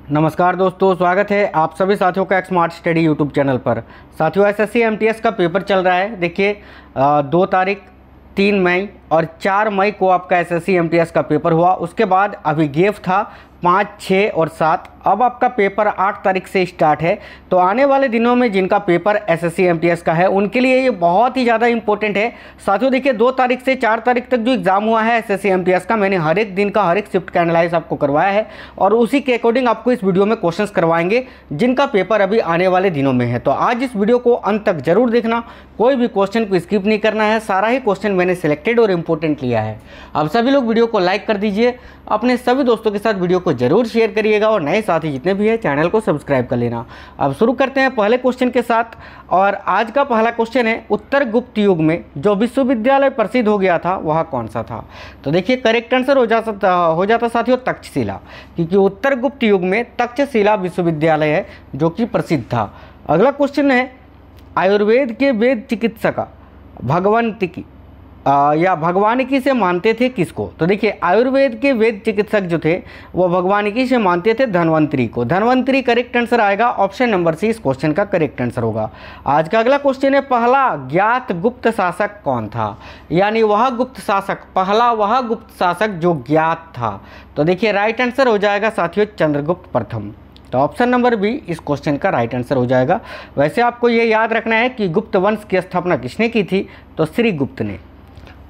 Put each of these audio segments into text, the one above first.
नमस्कार दोस्तों, स्वागत है आप सभी साथियों का स्मार्ट स्टडी यूट्यूब चैनल पर। साथियों, एसएससी एमटीएस का पेपर चल रहा है। देखिए 2 तारीख, 3 मई और 4 मई को आपका एसएससी एमटीएस का पेपर हुआ। उसके बाद अभी गेप था 5, 6 और 7। अब आपका पेपर 8 तारीख से स्टार्ट है। तो आने वाले दिनों में जिनका पेपर एसएससी एमटीएस का है उनके लिए ये बहुत ही ज़्यादा इंपॉर्टेंट है। साथियों देखिए 2 तारीख से 4 तारीख तक जो एग्ज़ाम हुआ है एसएससी एमटीएस का, मैंने हर एक दिन का हर एक शिफ्ट का एनालाइज आपको करवाया है और उसी के अकॉर्डिंग आपको इस वीडियो में क्वेश्चंस करवाएंगे जिनका पेपर अभी आने वाले दिनों में है। तो आज इस वीडियो को अंत तक जरूर देखना, कोई भी क्वेश्चन को स्किप नहीं करना है। सारा ही क्वेश्चन मैंने सिलेक्टेड और इम्पोर्टेंट लिया है। अब सभी लोग वीडियो को लाइक कर दीजिए, अपने सभी दोस्तों के साथ वीडियो को जरूर शेयर करिएगा और नए साथी जितने भी हैं चैनल को सब्सक्राइब कर लेना। अब शुरू करते हैं पहले क्वेश्चन के साथ। और आज का पहला क्वेश्चन है, उत्तर गुप्त युग में जो विश्वविद्यालय प्रसिद्ध हो गया था वह कौन सा था? तो देखिए करेक्ट आंसर हो जाता साथियों तक्षशिला, क्योंकि उत्तर गुप्त युग में तक्षशिला विश्वविद्यालय है जो कि प्रसिद्ध था। अगला क्वेश्चन है, आयुर्वेद के वेद चिकित्सक भगवंतिकी या भगवानिकी से मानते थे किसको? तो देखिए आयुर्वेद के वेद चिकित्सक जो थे वो भगवानिकी से मानते थे धन्वंतरी को। धन्वंतरी करेक्ट आंसर आएगा, ऑप्शन नंबर सी इस क्वेश्चन का करेक्ट आंसर होगा। आज का अगला क्वेश्चन है, पहला ज्ञात गुप्त शासक कौन था? यानी वह गुप्त शासक, पहला वह गुप्त शासक जो ज्ञात था। तो देखिए राइट आंसर हो जाएगा साथियों चंद्रगुप्त प्रथम। तो ऑप्शन नंबर बी इस क्वेश्चन का राइट आंसर हो जाएगा। वैसे आपको ये याद रखना है कि गुप्त वंश की स्थापना किसने की थी? तो श्री गुप्त ने।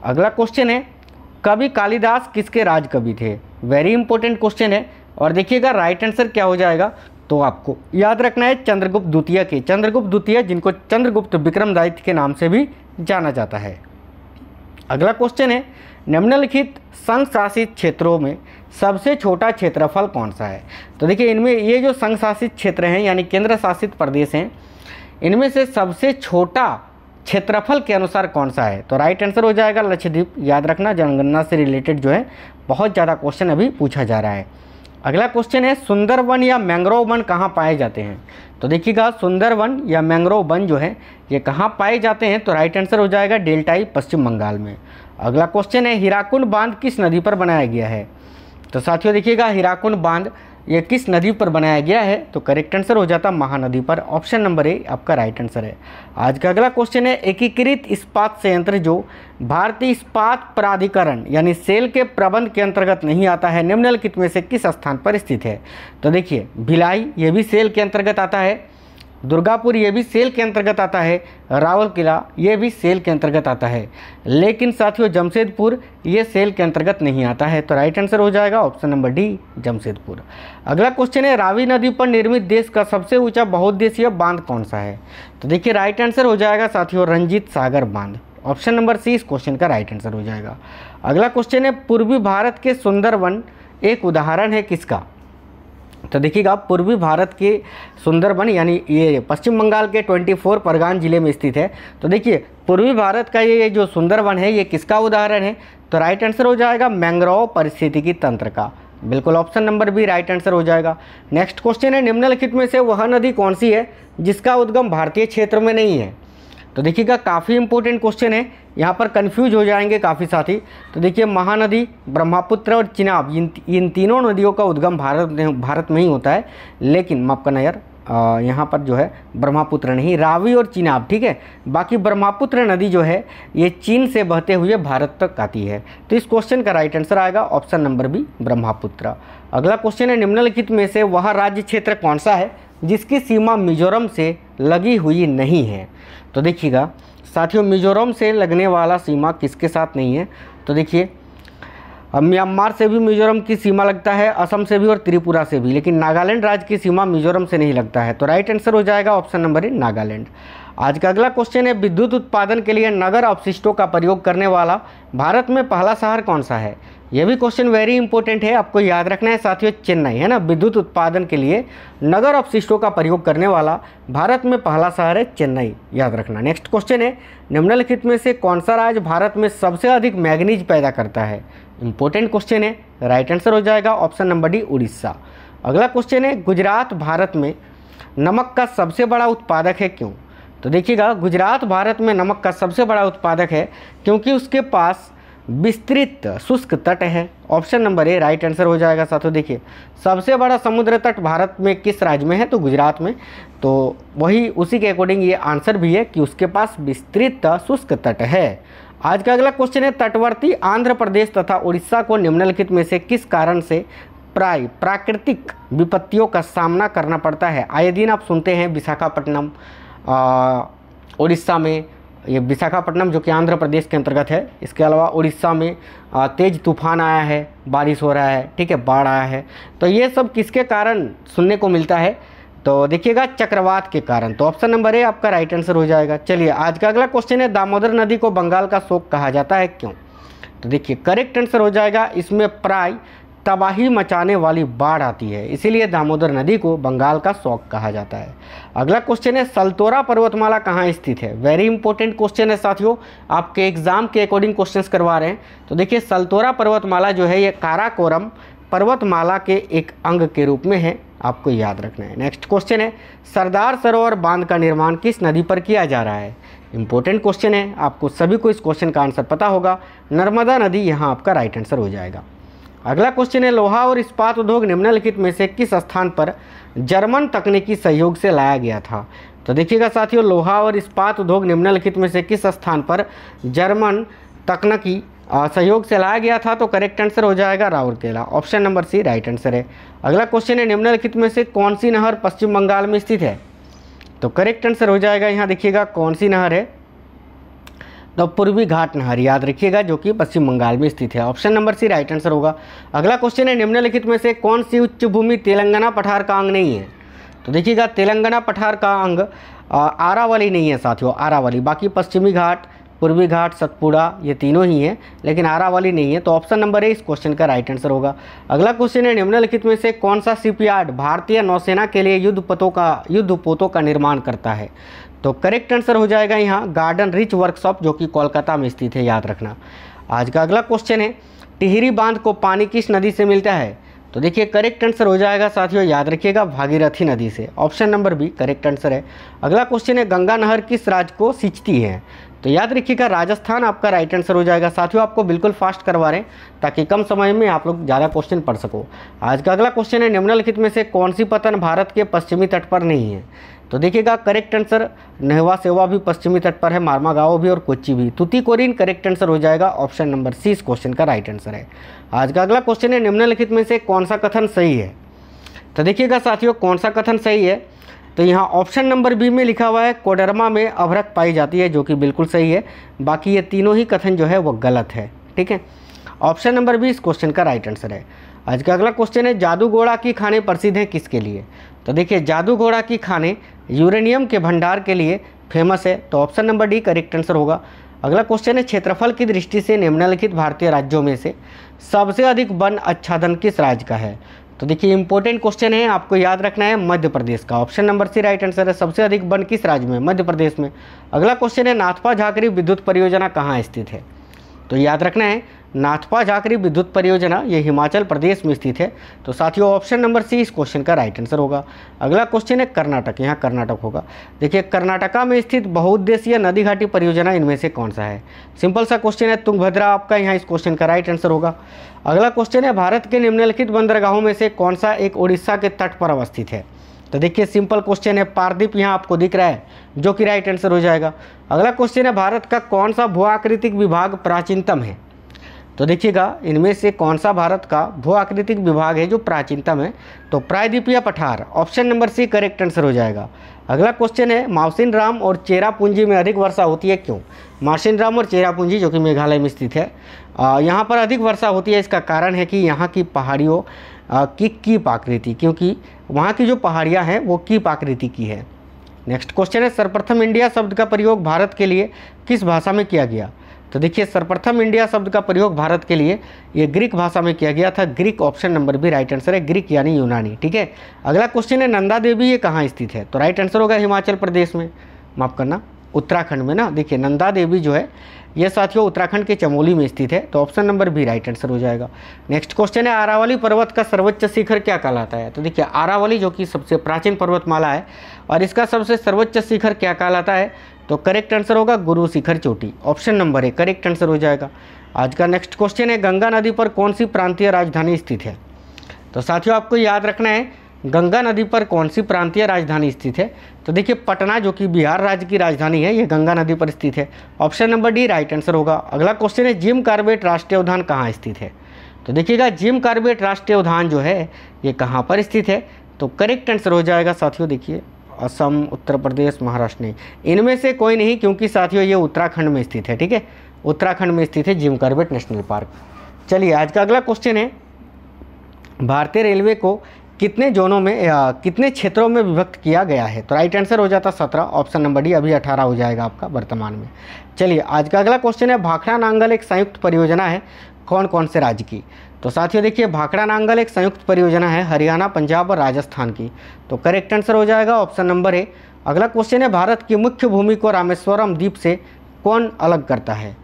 अगला क्वेश्चन है, कवि कालिदास किसके राज कवि थे? वेरी इंपॉर्टेंट क्वेश्चन है और देखिएगा राइट आंसर क्या हो जाएगा। तो आपको याद रखना है चंद्रगुप्त द्वितीय के। चंद्रगुप्त द्वितीय जिनको चंद्रगुप्त विक्रमदादित्य के नाम से भी जाना जाता है। अगला क्वेश्चन है, निम्नलिखित संघ शासित क्षेत्रों में सबसे छोटा क्षेत्रफल कौन सा है? तो देखिए इनमें ये जो संघ शासित क्षेत्र हैं यानी केंद्र शासित प्रदेश हैं, इनमें से सबसे छोटा क्षेत्रफल के अनुसार कौन सा है? तो राइट आंसर हो जाएगा लक्षद्वीप। याद रखना जनगणना से रिलेटेड जो है बहुत ज़्यादा क्वेश्चन अभी पूछा जा रहा है। अगला क्वेश्चन है, सुंदरवन या मैंग्रोव वन कहाँ पाए जाते हैं? तो देखिएगा सुंदरवन या मैंग्रोव वन जो है ये कहाँ पाए जाते हैं? तो राइट आंसर हो जाएगा डेल्टाई पश्चिम बंगाल में। अगला क्वेश्चन है, हीराकुंड बांध किस नदी पर बनाया गया है? तो साथियों देखिएगा हीराकुंड बांध ये किस नदी पर बनाया गया है? तो करेक्ट आंसर हो जाता महानदी पर। ऑप्शन नंबर ए आपका राइट आंसर है। आज का अगला क्वेश्चन है, एकीकृत इस्पात संयंत्र जो भारतीय इस्पात प्राधिकरण यानी सेल के प्रबंध के अंतर्गत नहीं आता है निम्नलिखित में से किस स्थान पर स्थित है? तो देखिए भिलाई ये भी सेल के अंतर्गत आता है, दुर्गापुर ये भी सेल के अंतर्गत आता है, रावलकिला ये भी सेल के अंतर्गत आता है, लेकिन साथियों जमशेदपुर ये सेल के अंतर्गत नहीं आता है। तो राइट आंसर हो जाएगा ऑप्शन नंबर डी जमशेदपुर। अगला क्वेश्चन है, रावी नदी पर निर्मित देश का सबसे ऊंचा बहुउद्देशीय बांध कौन सा है? तो देखिए राइट आंसर हो जाएगा साथियों रंजीत सागर बांध। ऑप्शन नंबर सी इस क्वेश्चन का राइट आंसर हो जाएगा। अगला क्वेश्चन है, पूर्वी भारत के सुंदरवन एक उदाहरण है किसका? तो देखिएगा पूर्वी भारत के सुंदरवन यानी ये पश्चिम बंगाल के 24 परगना जिले में स्थित है। तो देखिए पूर्वी भारत का ये जो सुंदरवन है ये किसका उदाहरण है? तो राइट आंसर हो जाएगा मैंग्रोव पारिस्थितिकी तंत्र का। बिल्कुल option number B right answer हो जाएगा। नेक्स्ट क्वेश्चन है, निम्नलिखित में से वह नदी कौन सी है जिसका उद्गम भारतीय क्षेत्र में नहीं है? तो देखिएगा काफ़ी इंपॉर्टेंट क्वेश्चन है, यहाँ पर कंफ्यूज हो जाएंगे काफ़ी साथी। तो देखिए महानदी, ब्रह्मपुत्र और चिनाब इन तीनों नदियों का उद्गम भारत में ही होता है, लेकिन माफ करना यार यहाँ पर जो है ब्रह्मपुत्र नहीं, रावी और चिनाब, ठीक है। बाकी ब्रह्मपुत्र नदी जो है ये चीन से बहते हुए भारत तक आती है। तो इस क्वेश्चन का राइट आंसर आएगा ऑप्शन नंबर बी ब्रह्मपुत्र। अगला क्वेश्चन है, निम्नलिखित में से वह राज्य क्षेत्र कौन सा है जिसकी सीमा मिजोरम से लगी हुई नहीं है? तो देखिएगा साथियों मिजोरम से लगने वाला सीमा किसके साथ नहीं है? तो देखिए म्यांमार से भी मिजोरम की सीमा लगता है, असम से भी और त्रिपुरा से भी, लेकिन नागालैंड राज्य की सीमा मिजोरम से नहीं लगता है। तो राइट आंसर हो जाएगा ऑप्शन नंबर ए नागालैंड। आज का अगला क्वेश्चन है, विद्युत उत्पादन के लिए नगर अपशिष्टों का प्रयोग करने वाला भारत में पहला शहर कौन सा है? यह भी क्वेश्चन वेरी इंपॉर्टेंट है, आपको याद रखना है साथियों चेन्नई है ना। विद्युत उत्पादन के लिए नगर अपशिष्टों का प्रयोग करने वाला भारत में पहला शहर है चेन्नई, याद रखना। नेक्स्ट क्वेश्चन है, निम्नलिखित में से कौन सा राज्य भारत में सबसे अधिक मैग्नीज पैदा करता है? इंपॉर्टेंट क्वेश्चन है, राइट आंसर हो जाएगा ऑप्शन नंबर डी उड़ीसा। अगला क्वेश्चन है, गुजरात भारत में नमक का सबसे बड़ा उत्पादक है क्यों? तो देखिएगा गुजरात भारत में नमक का सबसे बड़ा उत्पादक है क्योंकि उसके पास विस्तृत शुष्क तट है? Option number A right answer हो जाएगा। साथियों देखिए, सबसे बड़ा समुद्र तट भारत में किस राज्य में है? तो गुजरात में। तो वही उसी के अकॉर्डिंग ये आंसर भी है कि उसके पास विस्तृत शुष्क तट है। आज का अगला क्वेश्चन है, तटवर्ती आंध्र प्रदेश तथा उड़ीसा को निम्नलिखित में से किस कारण से प्राकृतिक विपत्तियों का सामना करना पड़ता है? आए दिन आप सुनते हैं विशाखापट्टनम उड़ीसा में, ये विशाखापट्टनम जो कि आंध्र प्रदेश के अंतर्गत है, इसके अलावा उड़ीसा में तेज तूफान आया है, बारिश हो रहा है, ठीक है, बाढ़ आया है। तो ये सब किसके कारण सुनने को मिलता है? तो देखिएगा चक्रवात के कारण। तो ऑप्शन नंबर ए आपका राइट आंसर हो जाएगा। चलिए आज का अगला क्वेश्चन है, दामोदर नदी को बंगाल का शोक कहा जाता है, क्यों? तो देखिए करेक्ट आंसर हो जाएगा, इसमें प्राय तबाही मचाने वाली बाढ़ आती है, इसीलिए दामोदर नदी को बंगाल का शोक कहा जाता है। अगला क्वेश्चन है, सल्तोरा पर्वतमाला कहाँ स्थित है? वेरी इंपॉर्टेंट क्वेश्चन है साथियों, आपके एग्जाम के अकॉर्डिंग क्वेश्चंस करवा रहे हैं। तो देखिए सल्तोरा पर्वतमाला जो है ये काराकोरम पर्वतमाला के एक अंग के रूप में है, आपको याद रखना है। नेक्स्ट क्वेश्चन है, सरदार सरोवर बांध का निर्माण किस नदी पर किया जा रहा है? इंपॉर्टेंट क्वेश्चन है, आपको सभी को इस क्वेश्चन का आंसर पता होगा, नर्मदा नदी यहाँ आपका राइट आंसर हो जाएगा। अगला क्वेश्चन है, लोहा और इस्पात उद्योग निम्नलिखित में से किस स्थान पर जर्मन तकनीकी सहयोग से लाया गया था? तो देखिएगा साथियों, लोहा और इस्पात उद्योग निम्नलिखित में से किस स्थान पर जर्मन तकनीकी सहयोग से लाया गया था? तो करेक्ट आंसर हो जाएगा Rourkela. Option number C right answer है। अगला क्वेश्चन है, निम्नलिखित में से कौन सी नहर पश्चिम बंगाल में स्थित है? तो करेक्ट आंसर हो जाएगा, यहाँ देखिएगा कौन सी नहर है? तो पूर्वी घाट नहर, याद रखिएगा, जो कि पश्चिम बंगाल में स्थित है। Option number C right answer होगा। अगला क्वेश्चन है, निम्नलिखित में से कौन सी उच्च भूमि तेलंगाना पठार का अंग नहीं है? तो देखिएगा तेलंगाना पठार का अंग आरावली नहीं है साथियों, आरावली। बाकी पश्चिमी घाट, पूर्वी घाट, सतपुड़ा, ये तीनों ही हैं, लेकिन आरावली नहीं है। तो ऑप्शन नंबर ए इस क्वेश्चन का राइट आंसर होगा। अगला क्वेश्चन है, निम्नलिखित में से कौन सा शिपयार्ड भारतीय नौसेना के लिए युद्धपोतों का निर्माण करता है? तो करेक्ट आंसर हो जाएगा यहाँ गार्डन रिच वर्कशॉप, जो कि कोलकाता में स्थित है, याद रखना। आज का अगला क्वेश्चन है, टिहरी बांध को पानी किस नदी से मिलता है? तो देखिए करेक्ट आंसर हो जाएगा साथियों, याद रखिएगा, भागीरथी नदी से। Option number B correct answer है। अगला क्वेश्चन है, गंगा नहर किस राज्य को सिंचती है? तो याद रखिएगा राजस्थान आपका राइट आंसर हो जाएगा। साथियों आपको बिल्कुल फास्ट करवा रहे हैं ताकि कम समय में आप लोग ज़्यादा क्वेश्चन पढ़ सको। आज का अगला क्वेश्चन है, निम्नलिखित में से कौन सी पतन भारत के पश्चिमी तट पर नहीं है? तो देखिएगा करेक्ट आंसर, नेहवा सेवा भी पश्चिमी तट पर है, मार्मागाओ भी और कोच्चि भी। तुतीकोरिन करेक्ट आंसर हो जाएगा। ऑप्शन नंबर सी इस क्वेश्चन का राइट आंसर है। आज का अगला क्वेश्चन है, निम्नलिखित में से कौन सा कथन सही है? तो देखिएगा साथियों कौन सा कथन सही है? तो यहाँ ऑप्शन नंबर बी में लिखा हुआ है, कोडरमा में अभ्रक पाई जाती है, जो कि बिल्कुल सही है। बाकी ये तीनों ही कथन जो है वो गलत है, ठीक है। ऑप्शन नंबर बी इस क्वेश्चन का राइट आंसर है। आज का अगला क्वेश्चन है, जादूगोड़ा की खाने प्रसिद्ध हैं किसके लिए? तो देखिए जादूगोड़ा की खाने यूरेनियम के भंडार के लिए फेमस है। तो option number D correct answer होगा। अगला क्वेश्चन है, क्षेत्रफल की दृष्टि से निम्नलिखित भारतीय राज्यों में से सबसे अधिक वन आच्छादन किस राज्य का है? तो देखिए इंपॉर्टेंट क्वेश्चन है, आपको याद रखना है मध्य प्रदेश का। Option number C right answer है। सबसे अधिक वन किस राज्य में? मध्य प्रदेश में। अगला क्वेश्चन है, नाथपा झाकरी विद्युत परियोजना कहाँ स्थित है? तो याद रखना है नाथपा झाकरी विद्युत परियोजना ये हिमाचल प्रदेश में स्थित है। तो साथियों ऑप्शन नंबर सी इस क्वेश्चन का राइट आंसर होगा। अगला क्वेश्चन है कर्नाटक, यहाँ कर्नाटक होगा। देखिए कर्नाटका में स्थित बहुउद्देशीय नदी घाटी परियोजना इनमें से कौन सा है? सिंपल सा क्वेश्चन है, तुंगभद्रा आपका यहाँ इस क्वेश्चन का राइट आंसर होगा। अगला क्वेश्चन है, भारत के निम्नलिखित बंदरगाहों में से कौन सा एक उड़ीसा के तट पर अवस्थित है? तो देखिए सिंपल क्वेश्चन है, पारदीप यहाँ आपको दिख रहा है, जो कि राइट आंसर हो जाएगा। अगला क्वेश्चन है, भारत का कौन सा भू आकृतिक विभाग प्राचीनतम है? तो देखिएगा इनमें से कौन सा भारत का भू आकृतिक विभाग है जो प्राचीनतम है? तो प्रायद्वीपीय पठार, option number C correct answer हो जाएगा। अगला क्वेश्चन है, माउसिनराम और चेरापूंजी में अधिक वर्षा होती है क्यों? माउसिनराम और चेरापूंजी जो कि मेघालय में स्थित है, यहाँ पर अधिक वर्षा होती है। इसका कारण है कि यहाँ की पहाड़ियों की कीप आकृति, क्योंकि वहाँ की जो पहाड़ियाँ हैं वो कीप आकृति की है। नेक्स्ट क्वेश्चन है, सर्वप्रथम इंडिया शब्द का प्रयोग भारत के लिए किस भाषा में किया गया? तो देखिए सर्वप्रथम इंडिया शब्द का प्रयोग भारत के लिए ये ग्रीक भाषा में किया गया था, ग्रीक। ऑप्शन नंबर भी राइट आंसर है, ग्रीक यानी यूनानी, ठीक है। अगला क्वेश्चन है, नंदा देवी ये कहाँ स्थित है? तो राइट आंसर होगा हिमाचल प्रदेश में, माफ करना उत्तराखंड में ना। देखिए नंदा देवी जो है ये साथियों उत्तराखंड के चमोली में स्थित है। तो ऑप्शन नंबर भी राइट आंसर हो जाएगा। नेक्स्ट क्वेश्चन है, अरावली पर्वत का सर्वोच्च शिखर क्या कहलाता है? तो देखिए अरावली जो कि सबसे प्राचीन पर्वतमाला है और इसका सबसे सर्वोच्च शिखर क्या कहलाता है? तो करेक्ट आंसर होगा गुरु शिखर चोटी। Option number A correct answer हो जाएगा। आज का नेक्स्ट क्वेश्चन है, गंगा नदी पर कौन सी प्रांतीय राजधानी स्थित है? तो साथियों आपको याद रखना है गंगा नदी पर कौन सी प्रांतीय राजधानी स्थित है। तो देखिए पटना जो कि बिहार राज्य की राजधानी है, ये गंगा नदी पर स्थित है। Option number D right answer होगा। अगला क्वेश्चन है, जिम कॉर्बेट राष्ट्रीय उद्यान कहाँ स्थित है? तो देखिएगा जिम कॉर्बेट राष्ट्रीय उद्यान जो है ये कहाँ पर स्थित है? तो करेक्ट आंसर हो जाएगा साथियों, देखिए असम, उत्तर प्रदेश, महाराष्ट्र नहीं, इनमें से कोई नहीं, क्योंकि साथियों ये उत्तराखंड में स्थित है। ठीक है, उत्तराखंड में स्थित है जिम कॉर्बेट नेशनल पार्क। चलिए आज का अगला क्वेश्चन है, भारतीय रेलवे को कितने जोनों में कितने क्षेत्रों में विभक्त किया गया है? तो राइट आंसर हो जाता 17। ऑप्शन नंबर डी अभी 18 हो जाएगा आपका वर्तमान में। चलिए आज का अगला क्वेश्चन है, भाखड़ा नांगल एक संयुक्त परियोजना है कौन कौन से राज्य की? तो साथियों देखिए भाखड़ा नांगल एक संयुक्त परियोजना है हरियाणा, पंजाब और राजस्थान की। तो करेक्ट आंसर हो जाएगा ऑप्शन नंबर ए। अगला क्वेश्चन है, भारत की मुख्य भूमि को रामेश्वरम द्वीप से कौन अलग करता है?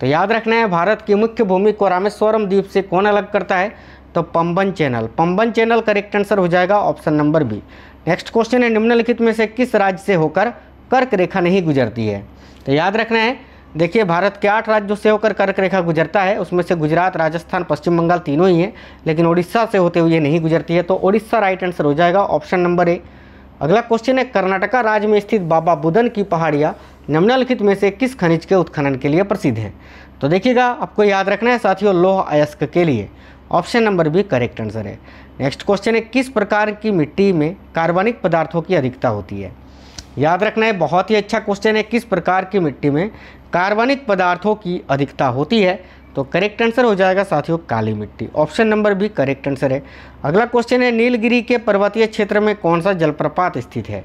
तो याद रखना है भारत की मुख्य भूमि को रामेश्वरम द्वीप से कौन अलग करता है? तो Pamban channel, Pamban channel correct answer हो जाएगा option number B. Next question है, निम्नलिखित में से किस राज्य से होकर कर्क रेखा नहीं गुजरती है? तो याद रखना है देखिए भारत के 8 राज्यों से होकर कर्क रेखा गुजरता है, उसमें से गुजरात, राजस्थान, पश्चिम बंगाल तीनों ही हैं, लेकिन उड़ीसा से होते हुए नहीं गुजरती है। तो उड़ीसा राइट आंसर हो जाएगा ऑप्शन नंबर ए। अगला क्वेश्चन है, कर्नाटका राज्य में स्थित बाबा बुदन की पहाड़ियाँ निम्नलिखित में से किस खनिज के उत्खनन के लिए प्रसिद्ध है? तो देखिएगा आपको याद रखना है साथियों लौह अयस्क के लिए। Option number B correct answer है। नेक्स्ट क्वेश्चन है, किस प्रकार की मिट्टी में कार्बनिक पदार्थों की अधिकता होती है? याद रखना है बहुत ही अच्छा क्वेश्चन है, किस प्रकार की मिट्टी में कार्बनिक पदार्थों की अधिकता होती है? तो करेक्ट आंसर हो जाएगा साथियों काली मिट्टी। Option number B correct answer है। अगला क्वेश्चन है, नीलगिरी के पर्वतीय क्षेत्र में कौन सा जलप्रपात स्थित है?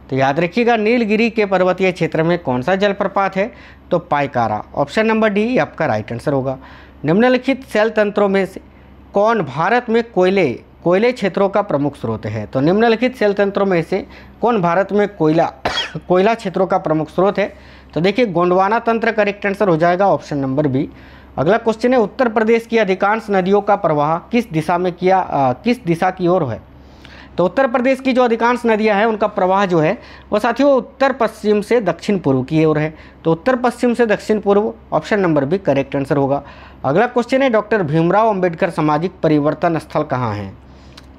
तो याद रखिएगा नीलगिरी के पर्वतीय क्षेत्र में कौन सा जलप्रपात है? तो पाइकारा। ऑप्शन नंबर डी आपका राइट आंसर होगा। निम्नलिखित सेल तंत्रों में से कौन भारत में कोयले क्षेत्रों का प्रमुख स्रोत है? तो निम्नलिखित सेल तंत्रों में से कौन भारत में कोयला क्षेत्रों का प्रमुख स्रोत है? तो देखिए गोंडवाना तंत्र करेक्ट आंसर हो जाएगा ऑप्शन नंबर बी। अगला क्वेश्चन है, उत्तर प्रदेश की अधिकांश नदियों का प्रवाह किस दिशा की ओर है? तो उत्तर प्रदेश की जो अधिकांश नदियां हैं उनका प्रवाह जो है वो साथियों उत्तर पश्चिम से दक्षिण पूर्व की ओर है। तो उत्तर पश्चिम से दक्षिण पूर्व option number B correct answer होगा। अगला क्वेश्चन है, डॉक्टर भीमराव अंबेडकर सामाजिक परिवर्तन स्थल कहाँ है?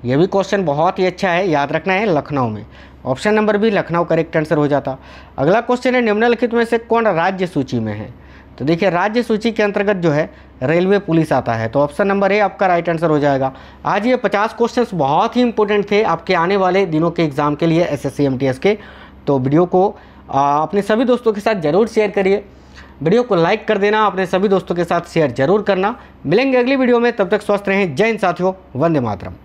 यह भी क्वेश्चन बहुत ही अच्छा है, याद रखना है लखनऊ में। Option number B Lucknow correct answer हो जाता। अगला क्वेश्चन है, निम्नलिखित में से कौन राज्य सूची में है? तो देखिए राज्य सूची के अंतर्गत जो है रेलवे पुलिस आता है। तो ऑप्शन नंबर ए आपका राइट आंसर हो जाएगा। आज ये 50 क्वेश्चंस बहुत ही इंपॉर्टेंट थे आपके आने वाले दिनों के एग्जाम के लिए एसएससी एमटीएस के। तो वीडियो को अपने सभी दोस्तों के साथ ज़रूर शेयर करिए, वीडियो को लाइक कर देना, अपने सभी दोस्तों के साथ शेयर जरूर करना। मिलेंगे अगली वीडियो में, तब तक स्वस्थ रहें। जय हिंद साथियों, वंदे मातरम।